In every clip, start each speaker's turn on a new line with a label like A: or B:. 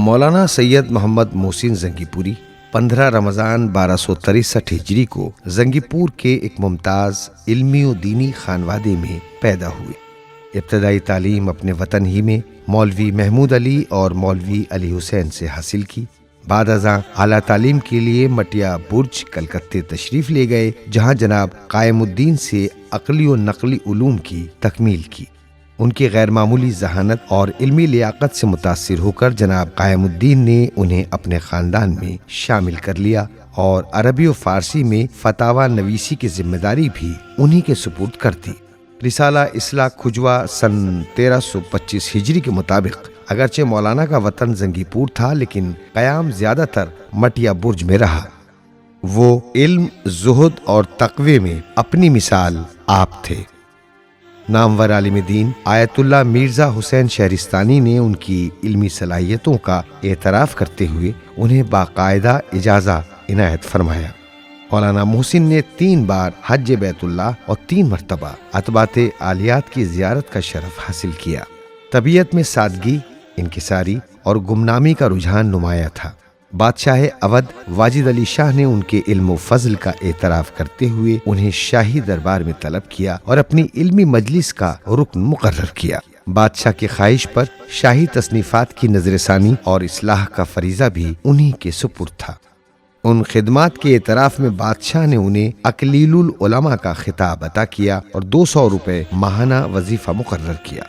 A: مولانا سید محمد محسن زنگی پوری 15 رمضان 1263 ہجری کو زنگی پور کے ایک ممتاز علمی و دینی خانوادے میں پیدا ہوئے۔ ابتدائی تعلیم اپنے وطن ہی میں مولوی محمود علی اور مولوی علی حسین سے حاصل کی۔ بعد ازاں اعلیٰ تعلیم کے لیے مٹیا برج کلکتے تشریف لے گئے، جہاں جناب قائم الدین سے عقلی و نقلی علوم کی تکمیل کی۔ ان کی غیر معمولی ذہانت اور علمی لیاقت سے متاثر ہو کر جناب قائم الدین نے انہیں اپنے خاندان میں شامل کر لیا اور عربی و فارسی میں فتاوی نویسی کی ذمہ داری بھی انہی کے سپرد کر دی۔ رسالہ اصلاح کھجوا سن 1325 ہجری کے مطابق اگرچہ مولانا کا وطن زنگی پور تھا، لیکن قیام زیادہ تر مٹیا برج میں رہا۔ وہ علم، زہد اور تقوی میں اپنی مثال آپ تھے۔ نامور عالم دین آیت اللہ مرزا حسین شہرستانی نے ان کی علمی صلاحیتوں کا اعتراف کرتے ہوئے انہیں باقاعدہ اجازہ عنایت فرمایا۔ مولانا محسن نے 3 بار حج بیت اللہ اور 3 مرتبہ اتباط عالیات کی زیارت کا شرف حاصل کیا۔ طبیعت میں سادگی، انکساری اور گمنامی کا رجحان نمایاں تھا۔ بادشاہ اودھ واجد علی شاہ نے ان کے علم و فضل کا اعتراف کرتے ہوئے انہیں شاہی دربار میں طلب کیا اور اپنی علمی مجلس کا رکن مقرر کیا۔ بادشاہ کی خواہش پر شاہی تصنیفات کی نظر ثانی اور اصلاح کا فریضہ بھی انہی کے سپرد تھا۔ ان خدمات کے اعتراف میں بادشاہ نے انہیں اکلیل العلماء کا خطاب عطا کیا اور 200 روپے ماہانہ وظیفہ مقرر کیا۔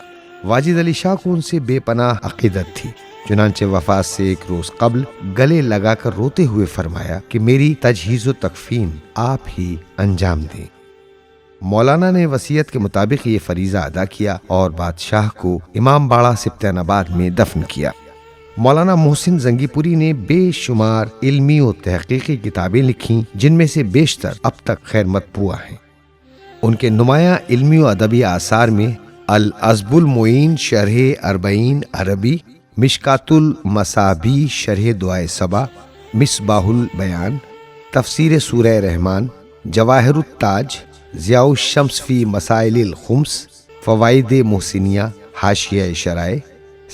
A: واجد علی شاہ کو ان سے بے پناہ عقیدت تھی، چنانچہ وفات سے 1 روز قبل گلے لگا کر روتے ہوئے فرمایا کہ میری تجہیز و تکفین آپ ہی انجام دیں۔ مولانا نے وصیت کے مطابق یہ فریضہ ادا کیا اور بادشاہ کو امام باڑہ سبطین آباد میں دفن کیا۔ مولانا محسن زنگی پوری نے بے شمار علمی و تحقیقی کتابیں لکھیں، جن میں سے بیشتر اب تک خیر مطبوع ہیں۔ ان کے نمایاں علمی و ادبی آثار میں العذب المعین شرح 40 عربی، مشکات المصابیح شرح دعائے صبا، مصباح البیان، تفسیر سورہ رحمان، جواہر التاج، ضیاء الشمس فی مسائل الخمس، فوائد محسنیہ، حاشیہ شرائع،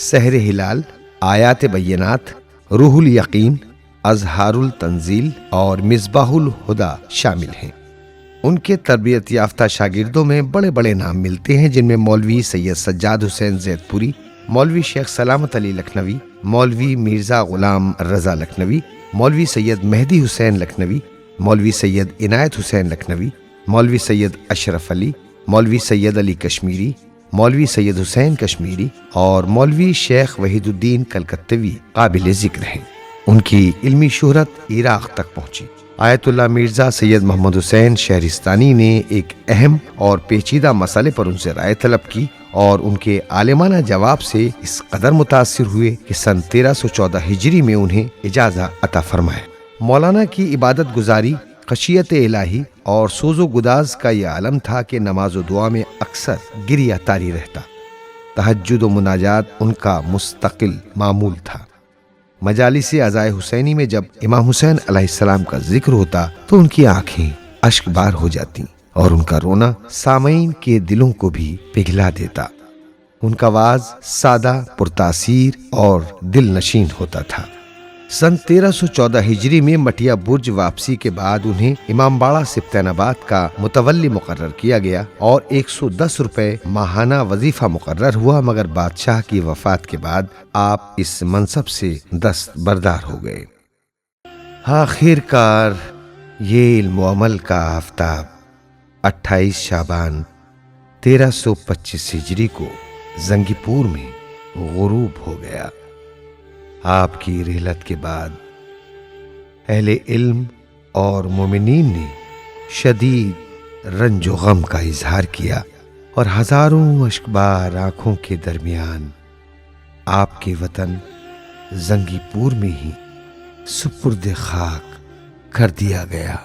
A: سحر ہلال، آیات بینات، روح الیقین، اظہار التنزیل اور مصباح الہدی شامل ہیں۔ ان کے تربیت یافتہ شاگردوں میں بڑے بڑے نام ملتے ہیں، جن میں مولوی سید سجاد حسین زید پوری، مولوی شیخ سلامت علی لکھنوی، مولوی مرزا غلام رضا لکھنوی، مولوی سید مہدی حسین لکھنوی، مولوی سید عنایت حسین لکھنوی، مولوی سید اشرف علی، مولوی سید علی کشمیری، مولوی سید حسین کشمیری اور مولوی شیخ وحید الدین کلکتوی قابل ذکر ہیں۔ ان کی علمی شہرت عراق تک پہنچی۔ آیت اللہ مرزا سید محمد حسین شہرستانی نے ایک اہم اور پیچیدہ مسئلے پر ان سے رائے طلب کی اور ان کے عالمانہ جواب سے اس قدر متاثر ہوئے کہ سن 1314 ہجری میں انہیں اجازہ عطا فرمایا۔ مولانا کی عبادت گزاری، خشیت الہی اور سوز و گداز کا یہ عالم تھا کہ نماز و دعا میں اکثر گریہ طاری رہتا۔ تہجد و مناجات ان کا مستقل معمول تھا۔ مجالس عزائے حسینی میں جب امام حسین علیہ السلام کا ذکر ہوتا تو ان کی آنکھیں اشک بار ہو جاتی اور ان کا رونا سامعین کے دلوں کو بھی پگھلا دیتا۔ ان کا آواز سادہ، پرتاثیر اور دل نشین ہوتا تھا۔ سن 1314 ہجری میں مٹیا برج واپسی کے بعد انہیں امام باڑہ سبطین آباد کا متولی مقرر کیا گیا اور 110 روپے ماہانہ وظیفہ مقرر ہوا، مگر بادشاہ کی وفات کے بعد آپ اس منصب سے دستبردار ہو گئے۔ آخر کار یہ علم و عمل کا آفتاب 28 شعبان 1325 ہجری کو زنگی پور میں غروب ہو گیا۔ آپ کی رحلت کے بعد اہل علم اور مومنین نے شدید رنج و غم کا اظہار کیا اور ہزاروں اشکبار آنکھوں کے درمیان آپ کے وطن زنگی پور میں ہی سپرد خاک کر دیا گیا۔